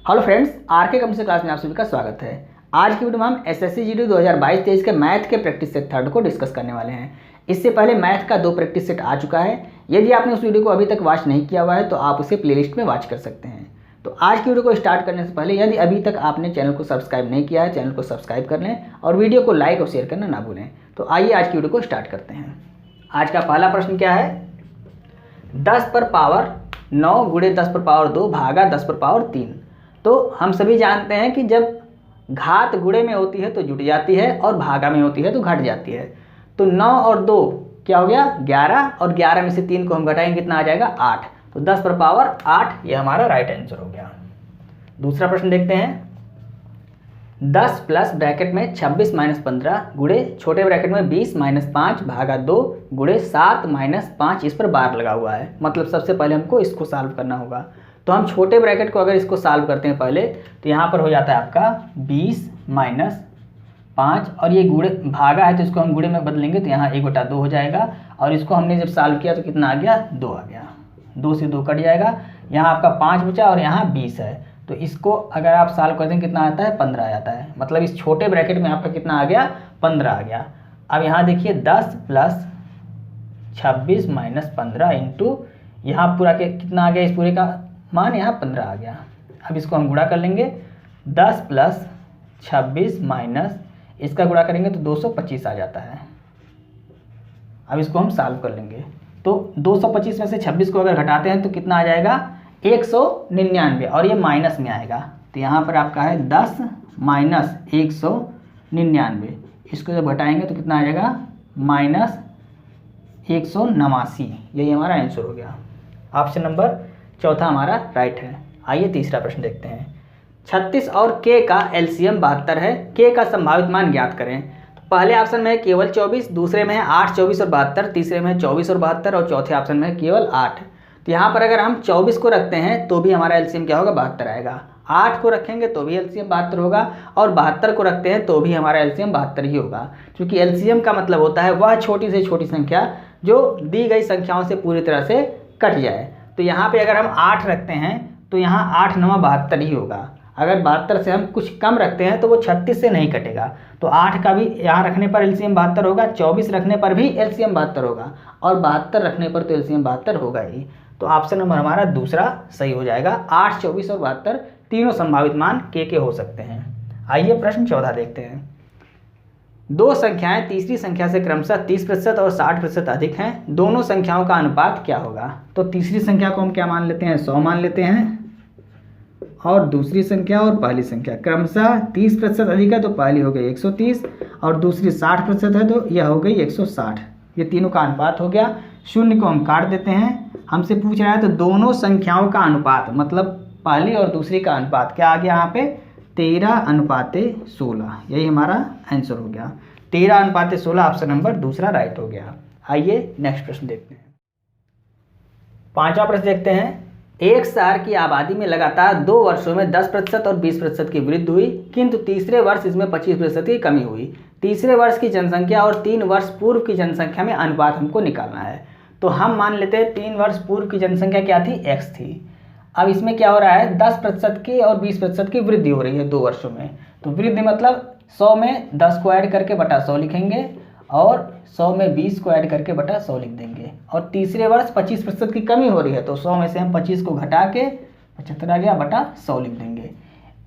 Hello friends, are के computer class में आप सभी का स्वागत है। आज की वीडियो में हम एसएससी जीडी 2022-23 के मैथ के प्रैक्टिस सेट थर्ड को डिस्कस करने वाले हैं। इससे पहले मैथ का 2 प्रैक्टिस सेट आ चुका है। यदि आपने उस वीडियो को अभी तक वॉच नहीं किया हुआ है तो आप उसे प्लेलिस्ट में वॉच कर सकते हैं। तो आज की वीडियो को स्टार्ट करने से पहले यदि अभी तक आपने चैनल को सब्सक्राइब नहीं किया है, चैनल को सब्सक्राइब कर लें और वीडियो को लाइक और शेयर करना ना भूलें। तो आइए आज की वीडियो को स्टार्ट करते हैं। आज का पहला प्रश्न क्या है? 10 पर पावर 9 गुणे 10 पर पावर 2 भागा 10 पर पावर 3। तो हम सभी जानते हैं कि जब घात गुणे में होती है तो जुट जाती है और भागा में होती है तो घट जाती है। तो 9 और 2 क्या हो गया? 11, और 11 में से 3 को हम घटाएंगे कितना आ जाएगा? 8। तो 10 पर पावर 8 ये हमारा राइट आंसर हो गया। दूसरा प्रश्न देखते हैं। 10 प्लस ब्रैकेट में 26 माइनस 15 गुणे छोटे ब्रैकेट में 20 माइनस 5 भागा 2 गुणे 7 माइनस 5, इस पर बार लगा हुआ है। मतलब सबसे पहले हमको इसको सॉल्व करना होगा। तो हम छोटे ब्रैकेट को अगर इसको सॉल्व करते हैं पहले, तो यहाँ पर हो जाता है आपका 20 माइनस 5, और ये गुणे भागा है तो इसको हम गुणे में बदलेंगे तो यहाँ 1/2 हो जाएगा। और इसको हमने जब सॉल्व किया तो कितना आ गया? 2 आ गया। 2 से 2 कट जाएगा, यहाँ आपका 5 बचा और यहाँ 20 है। तो इसको अगर आप सॉल्व करते हैं कितना आता है? 15 आ जाता है। मतलब इस छोटे ब्रैकेट में आपका कितना आ गया? 15 आ गया। अब यहाँ देखिए 10 प्लस 26 माइनस 15 इंटू यहाँ पूरा के कितना आ गया? इस पूरे का मान यहाँ 15 आ गया। अब इसको हम गुणा कर लेंगे। 10 प्लस 26 माइनस इसका गुणा करेंगे तो 225 आ जाता है। अब इसको हम सॉल्व कर लेंगे तो 225 में से 26 को अगर घटाते हैं तो कितना आ जाएगा? 199, और ये माइनस में आएगा। तो यहाँ पर आपका है 10 माइनस 199। इसको जब घटाएंगे तो कितना आ जाएगा? माइनस 189। यही हमारा आंसर हो गया। ऑप्शन नंबर चौथा हमारा राइट है। आइए तीसरा प्रश्न देखते हैं। 36 और k का एलसीएम 72 है। k का संभावित मान ज्ञात करें। तो पहले ऑप्शन में है केवल 24, दूसरे में है 8, 24 और 72, तीसरे में है 24 और 72, और चौथे ऑप्शन में है केवल 8। तो यहाँ पर अगर हम 24 को रखते हैं तो भी हमारा एलसीएम क्या होगा? 72 आएगा। 8 को रखेंगे तो भी एलसीएम 72 होगा, और 72 को रखते हैं तो भी हमारा एलसीएम 72 ही होगा। क्योंकि एलसीएम का मतलब होता है वह छोटी से छोटी संख्या जो दी गई संख्याओं से पूरी तरह से कट जाए। तो यहाँ पे अगर हम 8 रखते हैं तो यहाँ 8 9 72 ही होगा। अगर 72 से हम कुछ कम रखते हैं तो वो 36 से नहीं कटेगा। तो 8 का भी यहाँ रखने पर एलसीएम 72 होगा, 24 रखने पर भी एलसीएम 72 होगा, और 72 रखने पर तो एलसीएम 72 होगा ही। तो ऑप्शन नंबर हमारा दूसरा सही हो जाएगा। 8, 24 और 72 तीनों संभावित मान के हो सकते हैं। आइए प्रश्न 14 देखते हैं। 2 संख्याएं तीसरी संख्या से क्रमशः 30% और 60% अधिक हैं। दोनों संख्याओं का अनुपात क्या होगा? तो तीसरी संख्या को हम क्या मान लेते हैं? 100 मान लेते हैं, और दूसरी संख्या और पहली संख्या क्रमशः 30% अधिक है तो पहली हो गई 130, और दूसरी 60% है तो यह हो गई 160। ये तीनों का अनुपात हो गया। शून्य को हम काट देते हैं। हमसे पूछ रहा है तो दोनों संख्याओं का अनुपात, मतलब पहली और दूसरी का अनुपात क्या आ गया यहाँ पे? 13:16। यही हमारा आंसर हो गया। 13:16 ऑप्शन नंबर दूसरा राइट हो गया। आइए नेक्स्ट प्रश्न देखते हैं। 5वां प्रश्न देखते हैं। एक शहर की आबादी में लगातार 2 वर्षों में 10% और 20% की वृद्धि हुई, किंतु तीसरे वर्ष इसमें 25% की कमी हुई। तीसरे वर्ष की जनसंख्या और 3 वर्ष पूर्व की जनसंख्या में अनुपात हमको निकालना है। तो हम मान लेते हैं 3 वर्ष पूर्व की जनसंख्या क्या थी? x थी। अब इसमें क्या हो रहा है? 10% की और 20% की वृद्धि हो रही है 2 वर्षों में। तो वृद्धि मतलब 100 में 10 को ऐड करके बटा 100 लिखेंगे, और 100 में 20 को ऐड करके बटा 100 लिख देंगे। और तीसरे वर्ष 25% की कमी हो रही है तो 100 में से हम 25 को घटा के 75 आ गया बटा 100 लिख देंगे।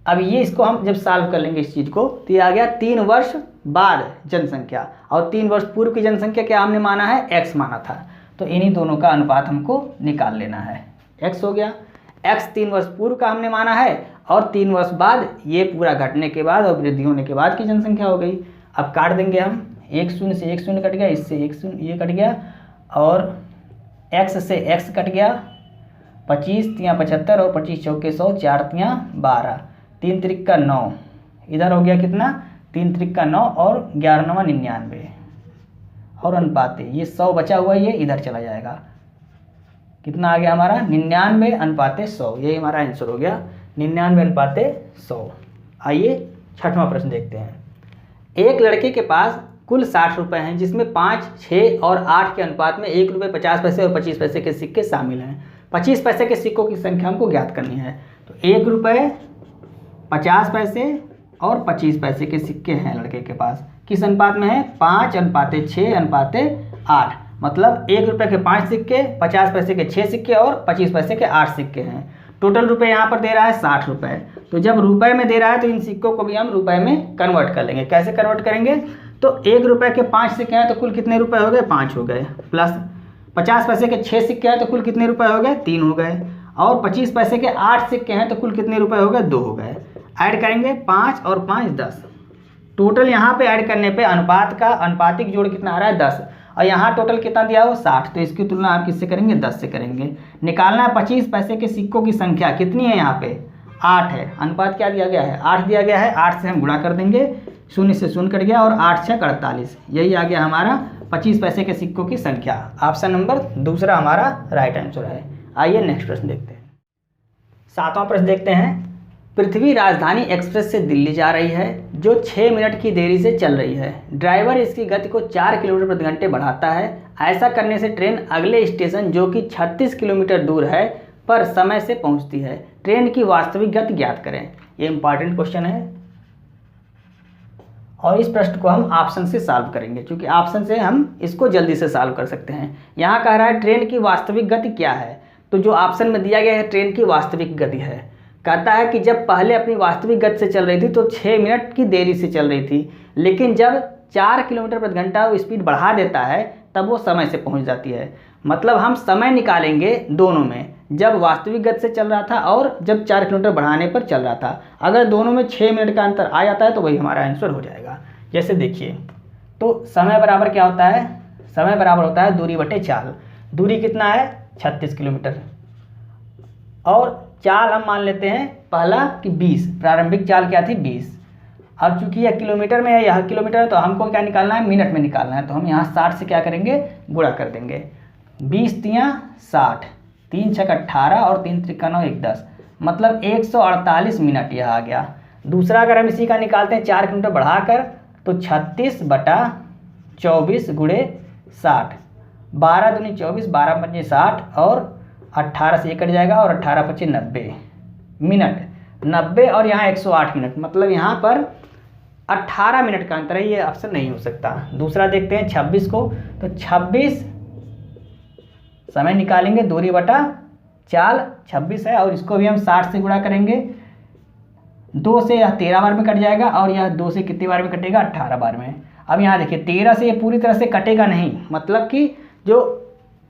अब ये इसको हम जब सॉल्व कर लेंगे इस चीज़ को तो ये आ गया 3 वर्ष बाद जनसंख्या, और 3 वर्ष पूर्व की जनसंख्या क्या हमने माना है? x माना था। तो इन्हीं दोनों का अनुपात हमको निकाल लेना है। x हो गया, x 3 वर्ष पूर्व का हमने माना है, और 3 वर्ष बाद ये पूरा घटने के बाद और वृद्धि होने के बाद की जनसंख्या हो गई। अब काट देंगे हम। 1 0 से 1 0 कट गया, इससे 1 0 ये कट गया, और x से x कट गया। 25 3 75 और 25 चौके 100, 4 3 12, 3 त्रिक 9, इधर हो गया कितना? 3 त्रिक 9 और 11 9 99, और अनुपात ये 100 बचा हुआ ये इधर चला जाएगा। कितना आ गया हमारा? 99:100। यही हमारा आंसर हो गया, 99:100। आइए 6वां प्रश्न देखते हैं। एक लड़के के पास कुल 60 रुपये हैं, जिसमें 5, 6 और 8 के अनुपात में 1 रुपये 50 पैसे और 25 पैसे के सिक्के शामिल हैं। 25 पैसे के सिक्कों की संख्या हमको ज्ञात करनी है। तो 1 रुपये 50 पैसे और 25 पैसे के सिक्के हैं लड़के के पास। किस अनुपात में है? 5:6:8। मतलब 1 रुपये के 5 सिक्के, 50 पैसे के 6 सिक्के और 25 पैसे के 8 सिक्के हैं। टोटल रुपए यहाँ पर दे रहा है 60 रुपये। तो जब रुपए में दे रहा है तो इन सिक्कों को भी हम रुपए में कन्वर्ट कर लेंगे। कैसे कन्वर्ट करेंगे? तो 1 रुपये के 5 सिक्के हैं तो कुल कितने रुपए हो गए? 5 हो गए। प्लस 50 पैसे के 6 सिक्के हैं तो कुल कितने रुपए हो गए? 3 हो गए। और 25 पैसे के 8 सिक्के हैं तो कुल कितने रुपए हो गए? 2 हो गए। ऐड करेंगे 5 और 5 10। टोटल यहाँ पे ऐड करने पे अनुपात का अनुपातिक जोड़ कितना आ रहा है? 10। और यहाँ टोटल कितना दिया हो? 60। तो इसकी तुलना आप किससे करेंगे? 10 से करेंगे। निकालना है 25 पैसे के सिक्कों की संख्या कितनी है? यहाँ पे 8 है। अनुपात क्या दिया गया है? 8 दिया गया है। 8 से हम गुणा कर देंगे, 0 से 0 कट गया और 8 6 48। यही आ गया हमारा 25 पैसे के सिक्कों की संख्या। ऑप्शन नंबर दूसरा हमारा राइट आंसर है। आइए नेक्स्ट प्रश्न देखते हैं। 7वां प्रश्न देखते हैं। पृथ्वी राजधानी एक्सप्रेस से दिल्ली जा रही है जो 6 मिनट की देरी से चल रही है। ड्राइवर इसकी गति को 4 किलोमीटर प्रति घंटे बढ़ाता है। ऐसा करने से ट्रेन अगले स्टेशन जो कि 36 किलोमीटर दूर है पर समय से पहुंचती है। ट्रेन की वास्तविक गति ज्ञात करें। ये इंपॉर्टेंट क्वेश्चन है और इस प्रश्न को हम ऑप्शन से सॉल्व करेंगे, क्योंकि ऑप्शन से हम इसको जल्दी से सॉल्व कर सकते हैं। यहाँ कह रहा है ट्रेन की वास्तविक गति क्या है, तो जो ऑप्शन में दिया गया है ट्रेन की वास्तविक गति है। कहता है कि जब पहले अपनी वास्तविक गति से चल रही थी तो 6 मिनट की देरी से चल रही थी, लेकिन जब 4 किलोमीटर प्रति घंटा वो स्पीड बढ़ा देता है तब वो समय से पहुंच जाती है। मतलब हम समय निकालेंगे दोनों में, जब वास्तविक गति से चल रहा था और जब 4 किलोमीटर बढ़ाने पर चल रहा था। अगर दोनों में 6 मिनट का अंतर आ जाता है तो वही हमारा आंसर हो जाएगा। जैसे देखिए, तो समय बराबर क्या होता है? समय बराबर होता है दूरी बटे चाल। दूरी कितना है? 36 किलोमीटर। और चाल हम मान लेते हैं पहला कि 20, प्रारंभिक चाल क्या थी? 20। अब चूंकि यह किलोमीटर में है, यह किलोमीटर है, तो हमको क्या निकालना है? मिनट में निकालना है। तो हम यहाँ 60 से क्या करेंगे? गुणा कर देंगे। 20 तियाँ 60, 3 छक 18 और 3 त्रिका 9 1 10, मतलब 148 मिनट यह आ गया। दूसरा अगर हम इसी का निकालते हैं 4 किलोमीटर बढ़ाकर, तो 36/24 गुणे 60, 12 दूनी 24, 12 पंजे 60 और 18 से ये कट जाएगा और 18 पच्चीस 90 मिनट। 90 और यहाँ 108 मिनट, मतलब यहाँ पर 18 मिनट का अंतर है। ये ऑप्शन नहीं हो सकता। दूसरा देखते हैं 26 को, तो 26 समय निकालेंगे दूरी बटा चाल 26 है और इसको भी हम 60 से गुणा करेंगे। 2 से यह 13 बार में कट जाएगा और यह 2 से कितनी बार में कटेगा? 18 बार में। अब यहाँ देखिए 13 से ये पूरी तरह से कटेगा नहीं, मतलब कि जो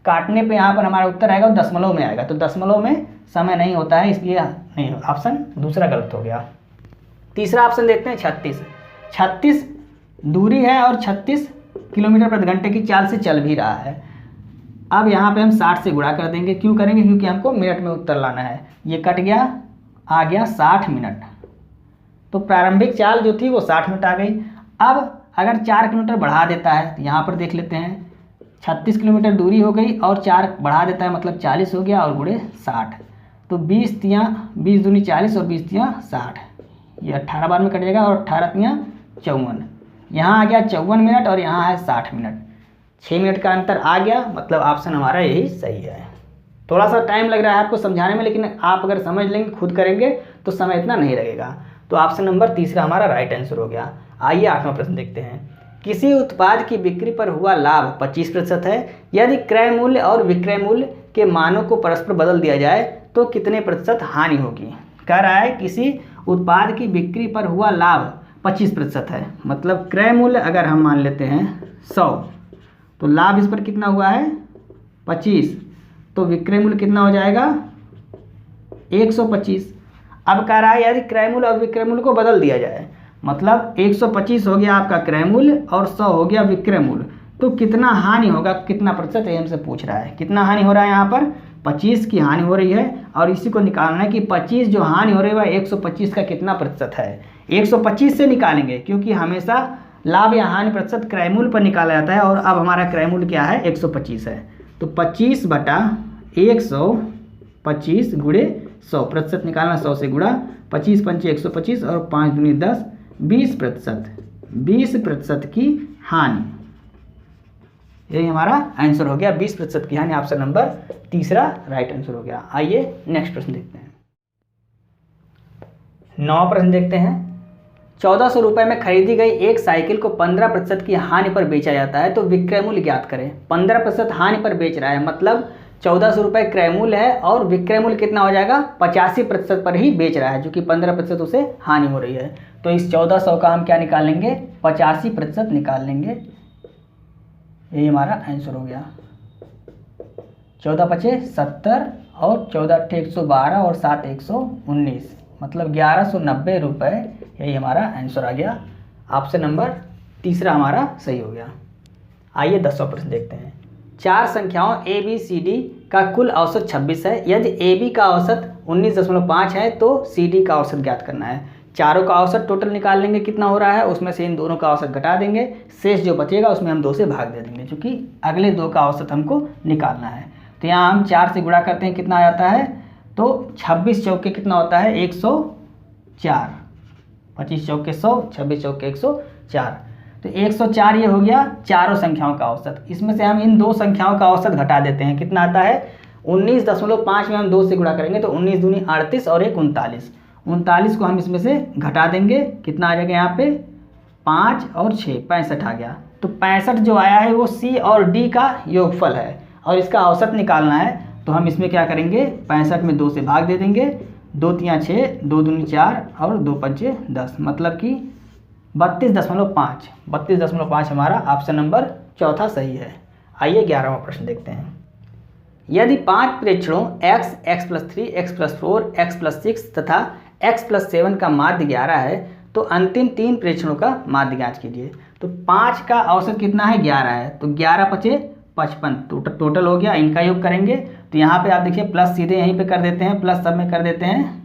काटने पे यहाँ पर हमारा उत्तर आएगा वो दशमलव में आएगा। तो दशमलव में समय नहीं होता है, इसलिए नहीं, ऑप्शन दूसरा गलत हो गया। तीसरा ऑप्शन देखते हैं 36। 36 दूरी है और 36 किलोमीटर प्रति घंटे की चाल से चल भी रहा है। अब यहाँ पे हम 60 से गुणा कर देंगे। क्यों करेंगे? क्योंकि हमको मिनट में उत्तर लाना है। ये कट गया, आ गया 60 मिनट। तो प्रारंभिक चाल जो थी वो 60 मिनट आ गई। अब अगर 4 किलोमीटर बढ़ा देता है, तो यहाँ पर देख लेते हैं 36 किलोमीटर दूरी हो गई और 4 बढ़ा देता है, मतलब 40 हो गया और गुणे 60। तो 20 तियाँ 20 दूनी 40 और 20 तियाँ 60, ये 18 बार में कट जाएगा और 18 तियाँ 54। यहाँ आ गया 54 मिनट और यहाँ है 60 मिनट। 6 मिनट का अंतर आ गया, मतलब ऑप्शन हमारा यही सही है। थोड़ा सा टाइम लग रहा है आपको समझाने में, लेकिन आप अगर समझ लेंगे, खुद करेंगे तो समय इतना नहीं लगेगा। तो ऑप्शन नंबर तीसरा हमारा राइट आंसर हो गया। आइए 8वां प्रश्न देखते हैं। किसी उत्पाद की बिक्री पर हुआ लाभ 25% है। यदि क्रय मूल्य और विक्रय मूल्य के मानों को परस्पर बदल दिया जाए तो कितने प्रतिशत हानि होगी? कह रहा है किसी उत्पाद की बिक्री पर हुआ लाभ 25% है, मतलब क्रय मूल्य अगर हम मान लेते हैं 100, तो लाभ इस पर कितना हुआ है? 25, तो विक्रय मूल्य कितना हो जाएगा? 125। अब कह रहा है यदि क्रय मूल्य और विक्रय मूल्य को बदल दिया जाए, मतलब 125 हो गया आपका क्रय मूल्य और 100 हो गया विक्रय मूल्य, तो कितना हानि होगा, कितना प्रतिशत, ये हमसे पूछ रहा है। कितना हानि हो रहा है? यहाँ पर 25 की हानि हो रही है और इसी को निकालना है कि 25 जो हानि हो रही है वह 125 का कितना प्रतिशत है। 125 से निकालेंगे, क्योंकि हमेशा लाभ या हानि प्रतिशत क्रय मूल्य पर निकाला जाता है और अब हमारा क्रय मूल्य क्या है? 125 है। तो 25/125 गुणे 100, प्रतिशत निकालना 100 से गुणा, 25 पंचे 125 और 5 दूनी 10, 20% की हानि। यही हमारा आंसर हो गया, 20% की हानि। ऑप्शन नंबर तीसरा राइट आंसर हो गया। आइए नेक्स्ट प्रश्न देखते हैं। 9वां प्रश्न देखते हैं। 1400 रुपये में खरीदी गई एक साइकिल को 15% की हानि पर बेचा जाता है तो विक्रय मूल्य ज्ञात करें। 15% हानि पर बेच रहा है, मतलब 1400 रुपये क्रय मूल्य है और विक्रय मूल्य कितना हो जाएगा, 85% पर ही बेच रहा है, जो कि 15% उसे हानि हो रही है। तो इस 1400 का हम क्या निकाल लेंगे, 85% निकाल लेंगे। यही हमारा आंसर हो गया। 14 पचे 70 और 14 112 और 7 119, मतलब 1190 रुपये। यही हमारा आंसर आ गया। ऑप्शन नंबर तीसरा हमारा सही हो गया। आइए 10वां प्रश्न देखते हैं। 4 संख्याओं ए बी सी डी का कुल औसत 26 है। यदि ए बी का औसत 19.5 है तो सी डी का औसत ज्ञात करना है। चारों का औसत टोटल निकाल लेंगे कितना हो रहा है, उसमें से इन दोनों का औसत घटा देंगे, शेष जो बचेगा उसमें हम 2 से भाग दे देंगे, क्योंकि अगले 2 का औसत हमको निकालना है। तो यहाँ हम 4 से गुणा करते हैं, कितना आ जाता है, तो 26 चौके कितना होता है, 104। 25 चौके 100, 26 चौके 104, तो 104 ये हो गया चारों संख्याओं का औसत। इसमें से हम इन 2 संख्याओं का औसत घटा देते हैं, कितना आता है, 19.5 में हम 2 से गुणा करेंगे तो 19 दूनी 38 और 1 39। 39 को हम इसमें से घटा देंगे, कितना आ जाएगा यहाँ पे, 5 और 6 65 आ गया। तो 65 जो आया है वो सी और डी का योगफल है और इसका औसत निकालना है। तो हम इसमें क्या करेंगे, 65 में 2 से भाग दे देंगे, 2 3 6, 2 दूनी 4 और 2 5 10, मतलब कि 32.5। 32.5 हमारा ऑप्शन नंबर चौथा सही है। आइए 11वां प्रश्न देखते हैं। यदि 5 प्रेक्षणों x, x+3, x+4, x+6 तथा x+7 का माध्य 11 है तो अंतिम 3 प्रेक्षणों का माध्य ज्ञात कीजिए। तो 5 का औसत कितना है, 11 है, तो 11 पचे 55 टोटल हो गया। इनका योग करेंगे तो यहाँ पे आप देखिए प्लस सीधे यहीं पे कर देते हैं, प्लस सब में कर देते हैं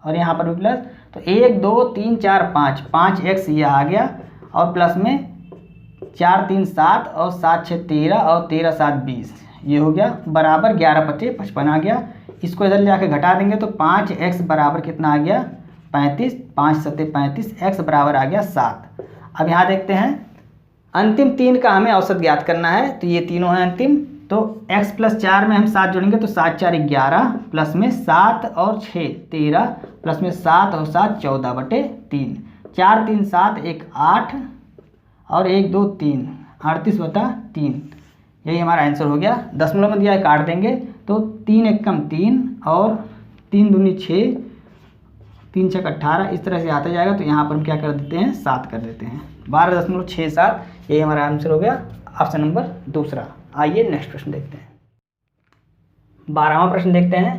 और यहाँ पर भी प्लस। तो 1 2 3 4 5, 5x ये आ गया और प्लस में 4 3 7 और 7 6 13 और 13 7 20, ये हो गया बराबर 11 पचे 55 आ गया। इसको इधर ले आके घटा देंगे तो 5x बराबर कितना आ गया, 35, 5 7 35, x बराबर आ गया 7। अब यहाँ देखते हैं अंतिम 3 का हमें औसत ज्ञात करना है, तो ये तीनों हैं अंतिम। तो x+4 में हम 7 जोड़ेंगे तो 7 4 11, प्लस में 7 और 6 13, प्लस में 7 और 7 14/3, 4 3 7 1 8 और 1 2 3 38/3। यही हमारा आंसर हो गया। दशमलव में दिया है, काट देंगे तो 3 1 कम 3 और 3 दूनी 6, 3 6 18, इस तरह से आता जाएगा। तो यहाँ पर हम क्या कर देते हैं, 7 कर देते हैं, 12.67। यही हमारा आंसर हो गया, ऑप्शन नंबर दूसरा। आइए नेक्स्ट प्रश्न देखते हैं। 12वां प्रश्न देखते हैं।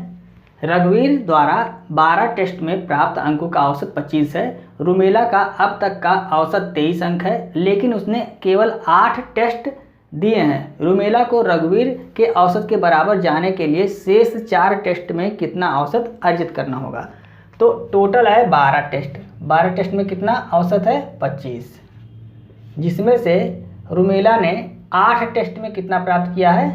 रघुवीर द्वारा 12 टेस्ट में प्राप्त अंकों का औसत 25 है। रुमेला का अब तक का औसत 23 अंक है, लेकिन उसने केवल 8 टेस्ट दिए हैं। रुमेला को रघुवीर के औसत के बराबर जाने के लिए शेष 4 टेस्ट में कितना औसत अर्जित करना होगा। तो टोटल है 12 टेस्ट, 12 टेस्ट में कितना औसत है, 25, जिसमें से रुमेला ने 8 टेस्ट में कितना प्राप्त किया है,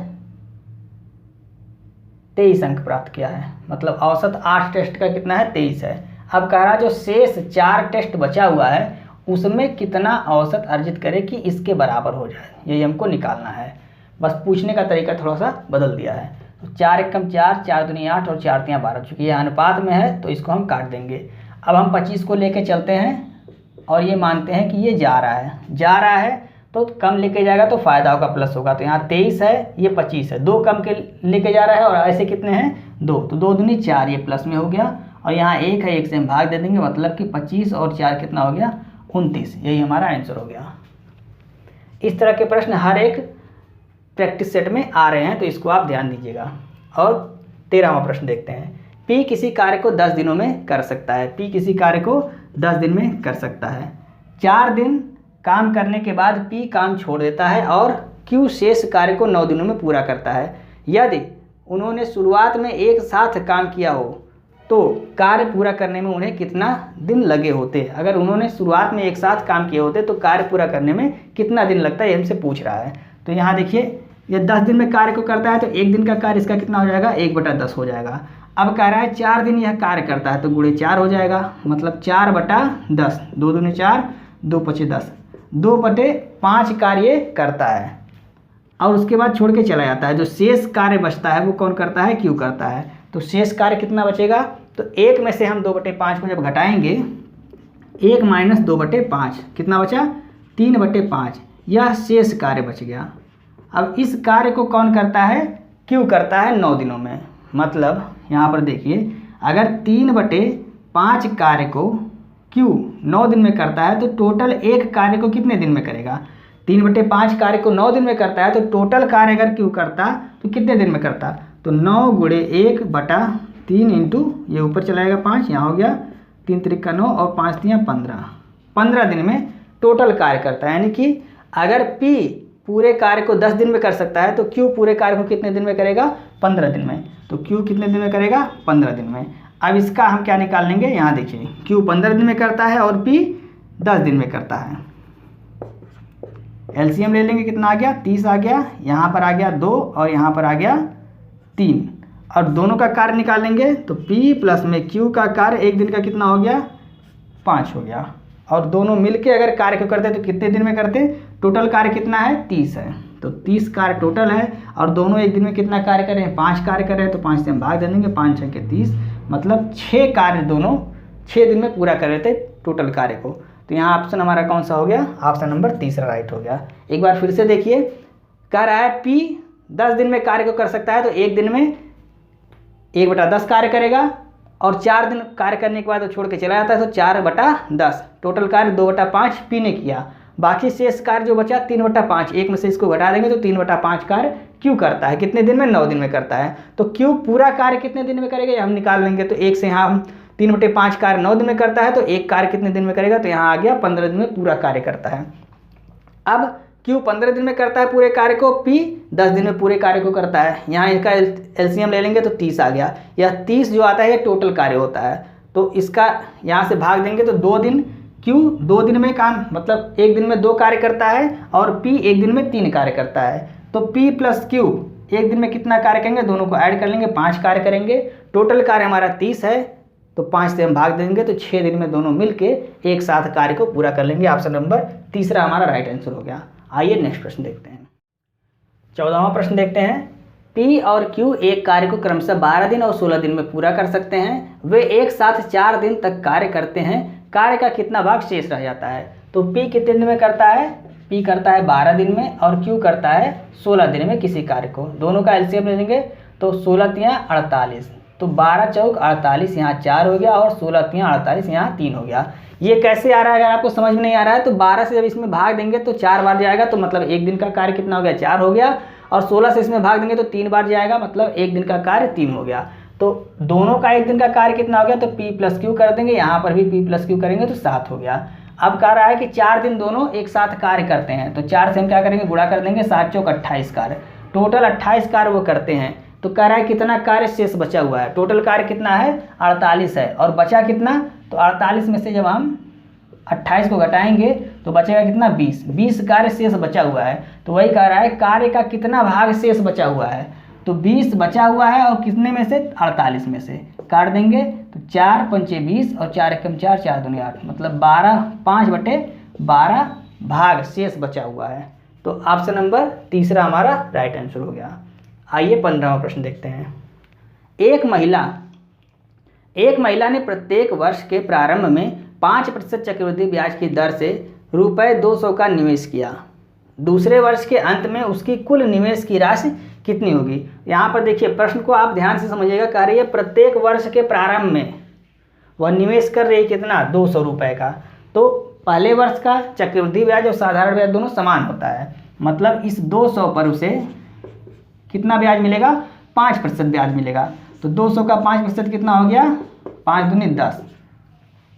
23 अंक प्राप्त किया है, मतलब औसत 8 टेस्ट का कितना है, 23 है। अब कह रहा जो शेष 4 टेस्ट बचा हुआ है उसमें कितना औसत अर्जित करे कि इसके बराबर हो जाए, यही हमको निकालना है। बस पूछने का तरीका थोड़ा सा बदल दिया है। तो 4 1 कम 4, 4 दूनी 8 और 4 3 12, चूँकि ये अनुपात में है तो इसको हम काट देंगे। अब हम 25 को लेके चलते हैं और ये मानते हैं कि ये जा रहा है तो कम लेके जाएगा तो फ़ायदा होगा, प्लस होगा। तो यहाँ 23 है, ये 25 है, 2 कम के लेके जा रहा है और ऐसे कितने हैं, 2, तो 2 दूनी 4, ये प्लस में हो गया और यहाँ 1 है, 1 से हम भाग दे देंगे, मतलब कि 25 और 4 कितना हो गया, 29। यही हमारा आंसर हो गया। इस तरह के प्रश्न हर एक प्रैक्टिस सेट में आ रहे हैं, तो इसको आप ध्यान दीजिएगा। और 13वां प्रश्न देखते हैं। पी किसी कार्य को 10 दिनों में कर सकता है। पी किसी कार्य को 10 दिन में कर सकता है। 4 दिन काम करने के बाद पी काम छोड़ देता है और क्यू शेष कार्य को 9 दिनों में पूरा करता है। यदि उन्होंने शुरुआत में एक साथ काम किया हो तो कार्य पूरा करने में उन्हें कितना दिन लगे होते। अगर उन्होंने शुरुआत में एक साथ काम किए होते तो कार्य पूरा करने में कितना दिन लगता है, ये हमसे पूछ रहा है। तो यहाँ देखिए ये 10 दिन में कार्य को करता है तो 1 दिन का कार्य इसका कितना हो जाएगा, 1/10 हो जाएगा। अब कह रहा है 4 दिन यह कार्य करता है तो गुणे 4 हो जाएगा, मतलब 4/10, 2 दूनी 4, 2 पचे 10, 2/5 कार्य करता है और उसके बाद छोड़ के चला जाता है। जो शेष कार्य बचता है वो कौन करता है, क्यू करता है। तो शेष कार्य कितना बचेगा, तो 1 में से हम 2/5 को जब घटाएंगे, 1 माइनस 2/5 कितना बचा, 3/5, यह शेष कार्य बच गया। अब इस कार्य को कौन करता है, क्यू करता है 9 दिनों में। मतलब यहाँ पर देखिए, अगर 3/5 कार्य को क्यू 9 दिन में करता है तो टोटल एक कार्य को कितने दिन में करेगा, 3/5 कार्य को 9 दिन में करता है तो टोटल कार्य अगर क्यू करता तो कितने दिन में करता, तो 9 गुणे 1/3 इंटू ये ऊपर चलाएगा 5, यहाँ हो गया 3 त्रिका 9 और 5 तियाँ 15 दिन में टोटल कार्य करता है। यानी कि अगर P पूरे कार्य को 10 दिन में कर सकता है तो Q पूरे कार्य को कितने दिन में करेगा, 15 दिन में। तो Q कितने दिन में करेगा, 15 दिन में। अब इसका हम क्या निकाल लेंगे, यहाँ देखिए Q 15 दिन में करता है और P 10 दिन में करता है। एलसीएम ले लेंगे, कितना आ गया, 30 आ गया, यहाँ पर आ गया 2 और यहाँ पर आ गया 3, और दोनों का कार्य निकाल लेंगे तो P प्लस में Q का कार्य एक दिन का कितना हो गया, 5 हो गया। और दोनों मिलके अगर कार्य को करते तो कितने दिन में करते, टोटल कार्य कितना है, 30 है, तो 30 कार्य टोटल है। और दोनों एक दिन में कितना कार्य कर रहे हैं, 5 कार्य कर रहे हैं, तो 5 से हम भाग दे देंगे, 5 6 के 30, मतलब 6 कार्य दोनों 6 दिन में पूरा कर रहे थे टोटल कार्य को। तो यहाँ ऑप्शन हमारा कौन सा हो गया, ऑप्शन नंबर तीसरा राइट हो गया। एक बार फिर से देखिए, कह रहा है P 10 दिन में कार्य को कर सकता है तो एक दिन में 1/10 कार्य करेगा, और 4 दिन कार्य करने के बाद वो छोड़ के चला जाता है तो 4/10, टोटल कार्य 2/5 P ने किया। बाकी शेष कार्य जो बचा 3/5, एक में से इसको घटा देंगे तो 3/5 कार्य Q करता है, कितने दिन में, 9 दिन में करता है। तो Q पूरा कार्य कितने दिन में करेगा, हम निकाल लेंगे। तो एक से यहाँ हम 3/5 कार्य 9 दिन में करता है तो एक कार्य कितने दिन में करेगा, तो यहाँ आ गया 15 दिन में पूरा कार्य करता है। अब Q 15 दिन में करता है पूरे कार्य को, P 10 दिन में पूरे कार्य को करता है। यहाँ इसका एलसीएम ले लेंगे तो 30 आ गया। यह 30 जो आता है ये टोटल कार्य होता है, तो इसका यहाँ से भाग देंगे तो 2 दिन, Q 2 दिन में काम, मतलब एक दिन में 2 कार्य करता है, और P एक दिन में 3 कार्य करता है। तो P प्लस Q एक दिन में कितना कार्य करेंगे, दोनों को ऐड कर लेंगे, 5 कार्य करेंगे। टोटल कार्य हमारा 30 है, तो 5 से हम भाग देंगे तो 6 दिन में दोनों मिलके एक साथ कार्य को पूरा कर लेंगे। ऑप्शन नंबर तीसरा हमारा राइट आंसर हो गया। आइए नेक्स्ट प्रश्न देखते हैं। 14वां प्रश्न देखते हैं। P और Q एक कार्य को क्रमशः 12 दिन और 16 दिन में पूरा कर सकते हैं। वे एक साथ 4 दिन तक कार्य करते हैं। कार्य का कितना भाग शेष रह जाता है। तो P कितने दिन में करता है, P करता है 12 दिन में और Q करता है 16 दिन में किसी कार्य को। दोनों का एलसीएम ले लेंगे तो 16 तियाँ 48, तो 12 चौक 48, यहाँ 4 हो गया, और 16 तियाँ 48, यहाँ 3 हो गया। ये कैसे आ रहा है, अगर आपको समझ में नहीं आ रहा है तो 12 से जब इसमें भाग देंगे तो 4 बार जाएगा, तो मतलब एक दिन का कार्य कितना हो गया, 4 हो गया। और 16 से इसमें भाग देंगे तो 3 बार जाएगा, मतलब एक दिन का कार्य 3 हो गया। तो दोनों का एक दिन का कार्य कितना हो गया, तो P प्लस Q कर देंगे, यहाँ पर भी P प्लस Q करेंगे तो 7 हो गया। अब कह रहा है कि 4 दिन दोनों एक साथ कार्य करते हैं, तो 4 से हम क्या करेंगे, गुणा कर देंगे, 7 चौक 28 कार्य, टोटल 28 कार्य वो करते हैं। तो कह रहा है कितना कार्य शेष बचा हुआ है, टोटल कार्य कितना है, 48 है, और बचा कितना, तो 48 में से जब हम 28 को घटाएंगे तो बचेगा कितना, 20 कार्य शेष बचा हुआ है। तो वही कह रहा है कार्य का कितना भाग शेष बचा हुआ है, तो 20 बचा हुआ है, और कितने में से, 48 में से काट देंगे तो 4 पंचे 20 और 4 एकम 4, 4 दूनी 8, मतलब 5/12 भाग शेष बचा हुआ है। तो ऑप्शन नंबर तीसरा हमारा राइट आंसर हो गया। आइए 15वां प्रश्न देखते हैं। एक महिला ने प्रत्येक वर्ष के प्रारंभ में 5% चक्रवृद्धि ब्याज की दर से ₹200 का निवेश किया। दूसरे वर्ष के अंत में उसकी कुल निवेश की राशि कितनी होगी। यहाँ पर देखिए प्रश्न को आप ध्यान से समझिएगा। कह रही है प्रत्येक वर्ष के प्रारंभ में वह निवेश कर रही है कितना, ₹200 का। तो पहले वर्ष का चक्रवृद्धि ब्याज और साधारण ब्याज दोनों समान होता है, मतलब इस 200 पर उसे कितना ब्याज मिलेगा, 5% ब्याज मिलेगा। तो 200 का 5% कितना हो गया, 5 दूनी 10,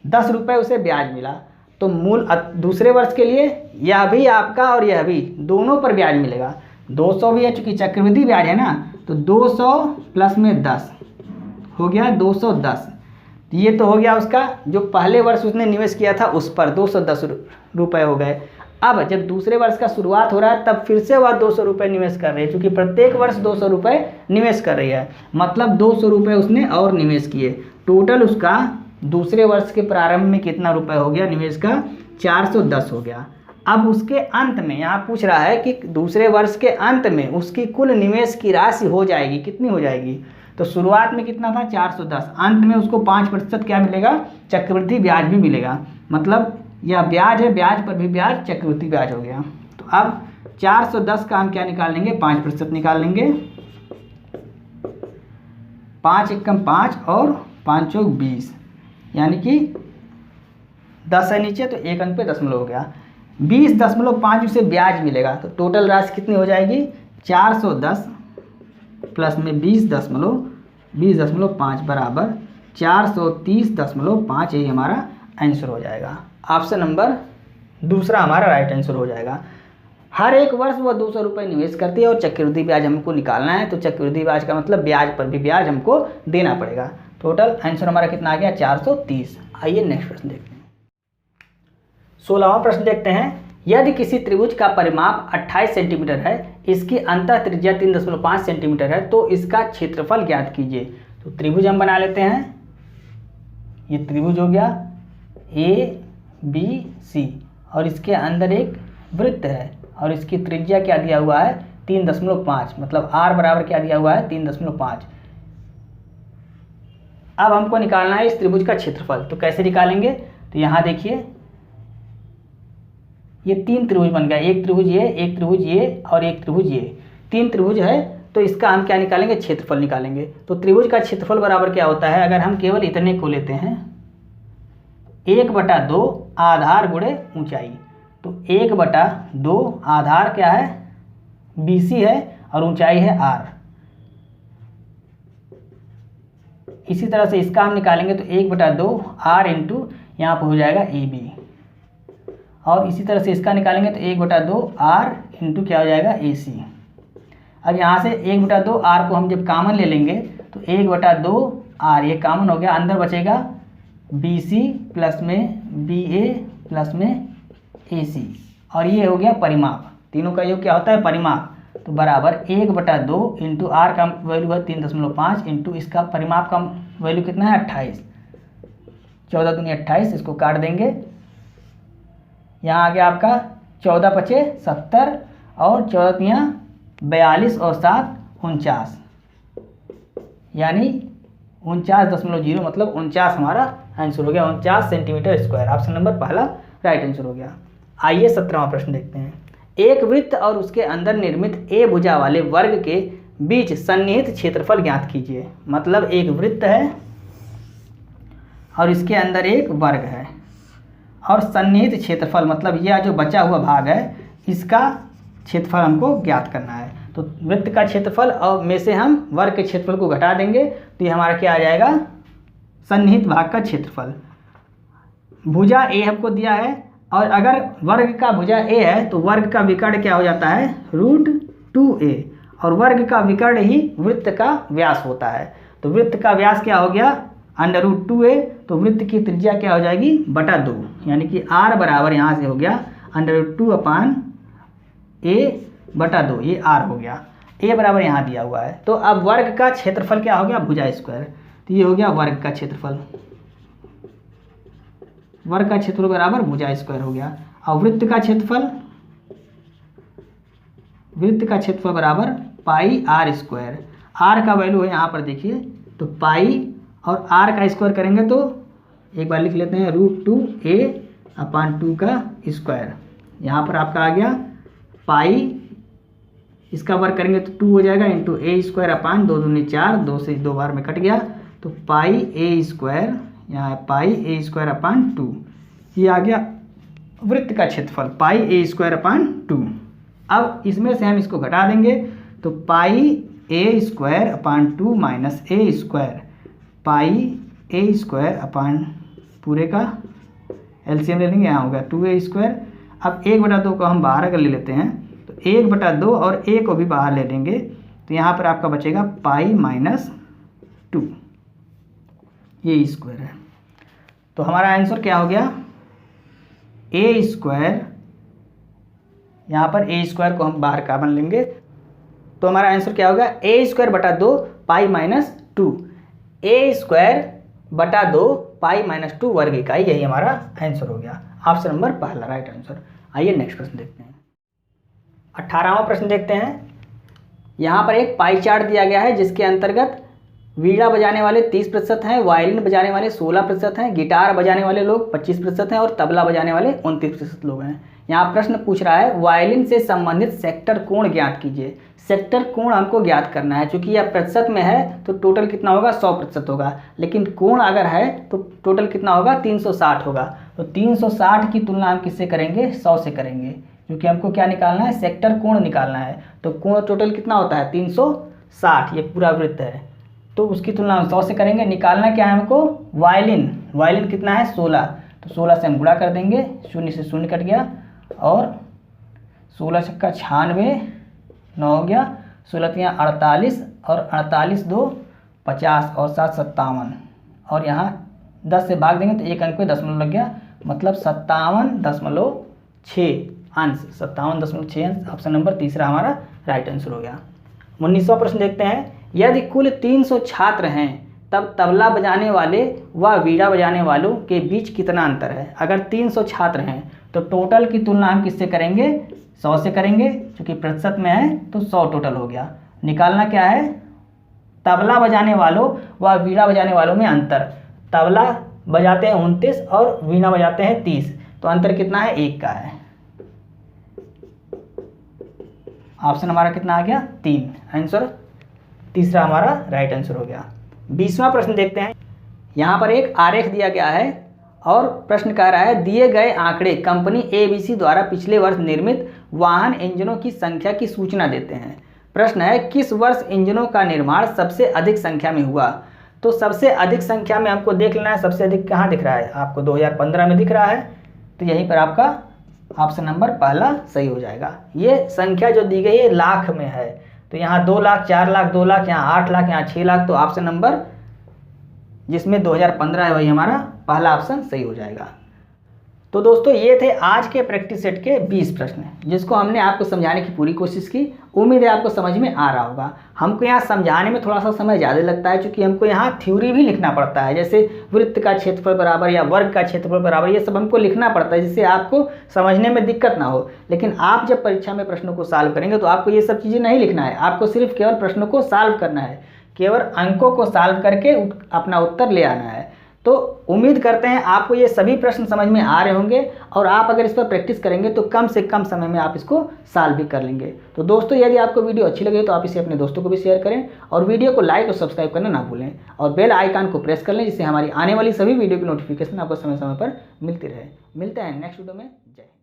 ₹10 उसे ब्याज मिला। तो मूल दूसरे वर्ष के लिए यह भी आपका और यह भी दोनों पर ब्याज मिलेगा। 200 भी है, चूँकि चक्रवृद्धि ब्याज है ना, तो 200 प्लस में 10 हो गया 210। ये तो हो गया उसका जो पहले वर्ष उसने निवेश किया था उस पर ₹210 हो गए। अब जब दूसरे वर्ष का शुरुआत हो रहा है तब फिर से वह ₹200 निवेश कर रही है, क्योंकि प्रत्येक वर्ष ₹200 निवेश कर रही है, मतलब ₹200 उसने और निवेश किए। टोटल उसका दूसरे वर्ष के प्रारंभ में कितना रुपए हो गया निवेश का, 410 हो गया। अब उसके अंत में यहाँ पूछ रहा है कि दूसरे वर्ष के अंत में उसकी कुल निवेश की राशि हो जाएगी, कितनी हो जाएगी, तो शुरुआत में कितना था 410, अंत में उसको 5% क्या मिलेगा, चक्रवृद्धि ब्याज भी मिलेगा। मतलब यह ब्याज है, ब्याज पर भी ब्याज, चक्रवृद्धि ब्याज हो गया। तो अब 410 का हम क्या निकाल लेंगे, 5% निकाल लेंगे। 5 एकम 5 और 5 चौक 20, यानी कि 10 है नीचे तो एक अंक पे दशमलव हो गया। 20.5 उसे ब्याज मिलेगा। तो टोटल राशि कितनी हो जाएगी, 410 प्लस में 20.5 बराबर 430.5। यही हमारा आंसर हो जाएगा। ऑप्शन नंबर दूसरा हमारा राइट आंसर हो जाएगा। हर एक वर्ष वह 200 रुपये निवेश करती है और चक्रवृद्धि ब्याज हमको निकालना है। तो चक्रवृद्धि ब्याज का मतलब ब्याज पर भी ब्याज हमको देना पड़ेगा। टोटल आंसर हमारा कितना आ गया, 430। आइए नेक्स्ट प्रश्न देखते हैं। 16वां प्रश्न देखते हैं। यदि किसी त्रिभुज का परिमाप 28 सेंटीमीटर है, इसकी अंतः त्रिज्या 3.5 सेंटीमीटर है, तो इसका क्षेत्रफल ज्ञात कीजिए। तो त्रिभुज हम बना लेते हैं। ये त्रिभुज हो गया ABC और इसके अंदर एक वृत्त है और इसकी त्रिज्या क्या दिया हुआ है, 3.5, मतलब r बराबर क्या दिया हुआ है, 3.5। अब हमको निकालना है इस त्रिभुज का क्षेत्रफल। तो कैसे निकालेंगे, तो यहाँ देखिए ये 3 त्रिभुज बन गया, एक त्रिभुज ये, एक त्रिभुज ये और एक त्रिभुज ये, 3 त्रिभुज है। तो इसका हम क्या निकालेंगे, क्षेत्रफल निकालेंगे। तो त्रिभुज का क्षेत्रफल बराबर क्या होता है, अगर हम केवल इतने को लेते हैं 1/2 आधार गुणे ऊंचाई। तो 1/2 आधार क्या है, BC है और ऊंचाई है r। इसी तरह से इसका हम निकालेंगे तो 1/2 r इंटू यहाँ पर हो जाएगा AB। और इसी तरह से इसका निकालेंगे तो 1/2 r इंटू क्या हो जाएगा, AC। अब यहाँ से 1/2 r को हम जब कॉमन ले लेंगे तो 1/2 r ये कॉमन हो गया, अंदर बचेगा BC प्लस में BA प्लस में AC और ये हो गया परिमाप। तीनों का योग क्या होता है, परिमाप। तो बराबर 1/2 इंटू r का वैल्यू है 3.5 इंटू इसका परिमाप का वैल्यू कितना है 28। 14 दूनी 28, इसको काट देंगे। यहाँ आ गया आपका 14 पचे 70 और 14 तियाँ 42 और 7 49, यानी 49.0, मतलब 49 हमारा आंसर हो गया। 49 सेंटीमीटर स्क्वायर। ऑप्शन नंबर पहला राइट आंसर हो गया। आइए 17वां प्रश्न देखते हैं। एक वृत्त और उसके अंदर निर्मित A भुजा वाले वर्ग के बीच सन्निहित क्षेत्रफल ज्ञात कीजिए। मतलब एक वृत्त है और इसके अंदर एक वर्ग है और सन्निहित क्षेत्रफल मतलब यह जो बचा हुआ भाग है इसका क्षेत्रफल हमको ज्ञात करना है। तो वृत्त का क्षेत्रफल और में से हम वर्ग के क्षेत्रफल को घटा देंगे तो ये हमारा क्या आ जाएगा, सन्निहित भाग का क्षेत्रफल। भुजा A हमको दिया है और अगर वर्ग का भुजा A है तो वर्ग का विकर्ण क्या हो जाता है, √2a, और वर्ग का विकर्ण ही वृत्त का व्यास होता है। तो वृत्त का व्यास क्या हो गया, √2a। तो वृत्त की त्रिज्या क्या हो जाएगी, /2, यानी कि r बराबर यहाँ से हो गया √2/a/2, ये r हो गया। a बराबर यहाँ दिया हुआ है। तो अब वर्ग का क्षेत्रफल क्या हो गया, भुजा स्क्वायर। तो ये हो गया वर्ग का क्षेत्रफल। वर्ग का क्षेत्रफल बराबर भुजा स्क्वायर हो गया। और वृत्त का क्षेत्रफल बराबर πr²। r का वैल्यू है यहाँ पर देखिए, तो पाई और r का स्क्वायर करेंगे तो एक बार लिख लेते हैं √2a/2 का स्क्वायर। यहाँ पर आपका आ गया पाई, इसका वर्ग करेंगे तो 2 हो जाएगा इंटू a²/2 दूनी 4, 2 से 2 बार में कट गया तो πa², यहाँ है πa²/2। ये आ गया वृत्त का क्षेत्रफल πa²/2। अब इसमें से हम इसको घटा देंगे तो πa² माइनस a², πa² पूरे का एलसीएम ले लेंगे, यहाँ होगा 2a²। अब 1/2 को हम बाहर अगर ले लेते हैं तो 1/2 और a को भी बाहर ले लेंगे तो यहाँ पर आपका बचेगा π-2, ये स्क्वायर है। तो हमारा आंसर क्या हो गया, a²। यहाँ पर a² को हम बाहर कॉमन लेंगे तो हमारा आंसर क्या होगा, a²/2 π-2, a²/2 π-2 वर्ग इकाई, यही हमारा आंसर हो गया। ऑप्शन नंबर पहला राइट आंसर। आइए नेक्स्ट प्रश्न देखते हैं। 18वां प्रश्न देखते हैं। यहाँ पर एक पाई चार्ट दिया गया है जिसके अंतर्गत वीणा बजाने वाले 30% हैं, वायलिन बजाने वाले 16% हैं, गिटार बजाने वाले लोग 25% हैं और तबला बजाने वाले 29% लोग हैं। यहाँ प्रश्न पूछ रहा है वायलिन से संबंधित सेक्टर कोण ज्ञात कीजिए। सेक्टर कोण हमको ज्ञात करना है, चूंकि यह प्रतिशत में है तो टोटल कितना होगा 100% होगा, लेकिन कोण अगर है तो टोटल कितना होगा 360 होगा। तो 360 की तुलना हम किससे करेंगे 100 से करेंगे, क्योंकि हमको क्या निकालना है सेक्टर कोण निकालना है। तो कोण टोटल कितना होता है 360, ये पूरा वृत्त है, तो उसकी तुलना हम 100 से करेंगे। निकालना क्या है हमको वायलिन कितना है 16, तो 16 से हम गुणा कर देंगे, 0 से 0 कट गया और 16 छक्का 96, 9 हो गया, 16 तियाँ 48 और 48 2 50 और 7 57 और यहाँ 10 से भाग देंगे तो एक अंक पे दशमलव लग गया, मतलब 57.6 अंश, 57.6 अंश। ऑप्शन नंबर तीसरा हमारा राइट आंसर हो गया। 19वां प्रश्न देखते हैं, यदि कुल 300 छात्र हैं तब तबला बजाने वाले व वीणा बजाने वालों के बीच कितना अंतर है। अगर 300 छात्र हैं तो टोटल की तुलना हम किससे करेंगे 100 से करेंगे, क्योंकि प्रतिशत में है तो 100 टोटल हो गया। निकालना क्या है तबला बजाने वालों व वीणा बजाने वालों में अंतर। तबला बजाते हैं 29 और वीणा बजाते हैं 30, तो अंतर कितना है 1 का है। ऑप्शन हमारा कितना आ गया 3, आंसर तीसरा हमारा राइट आंसर हो गया। 20वां प्रश्न देखते हैं, यहाँ पर एक आरेख दिया गया है और प्रश्न कह रहा है दिए गए आंकड़े कंपनी ABC द्वारा पिछले वर्ष निर्मित वाहन इंजनों की संख्या की सूचना देते हैं। प्रश्न है किस वर्ष इंजनों का निर्माण सबसे अधिक संख्या में हुआ। तो सबसे अधिक संख्या में हमको देख लेना है, सबसे अधिक कहाँ दिख रहा है आपको 2015 में दिख रहा है, तो यहीं पर आपका ऑप्शन नंबर पहला सही हो जाएगा। ये संख्या जो दी गई है लाख में है, तो यहाँ 2 लाख 4 लाख 2 लाख, यहाँ 8 लाख, यहाँ 6 लाख, तो ऑप्शन नंबर जिसमें 2015 है वही हमारा पहला ऑप्शन सही हो जाएगा। तो दोस्तों ये थे आज के प्रैक्टिस सेट के 20 प्रश्न, जिसको हमने आपको समझाने की पूरी कोशिश की। उम्मीद है आपको समझ में आ रहा होगा। हमको यहाँ समझाने में थोड़ा सा समय ज़्यादा लगता है, क्योंकि हमको यहाँ थ्योरी भी लिखना पड़ता है, जैसे वृत्त का क्षेत्रफल बराबर या वर्ग का क्षेत्रफल बराबर, ये सब हमको लिखना पड़ता है जिससे आपको समझने में दिक्कत ना हो। लेकिन आप जब परीक्षा में प्रश्नों को सॉल्व करेंगे तो आपको ये सब चीज़ें नहीं लिखना है, आपको सिर्फ केवल प्रश्नों को सॉल्व करना है, केवल अंकों को सॉल्व करके अपना उत्तर ले आना है। तो उम्मीद करते हैं आपको ये सभी प्रश्न समझ में आ रहे होंगे और आप अगर इस पर प्रैक्टिस करेंगे तो कम से कम समय में आप इसको सॉल्व भी कर लेंगे। तो दोस्तों यदि आपको वीडियो अच्छी लगे तो आप इसे अपने दोस्तों को भी शेयर करें और वीडियो को लाइक और सब्सक्राइब करना ना भूलें और बेल आइकन को प्रेस कर लें, जिससे हमारी आने वाली सभी वीडियो की नोटिफिकेशन आपको समय समय पर मिलती रहे। मिलते हैं नेक्स्ट वीडियो में। जय।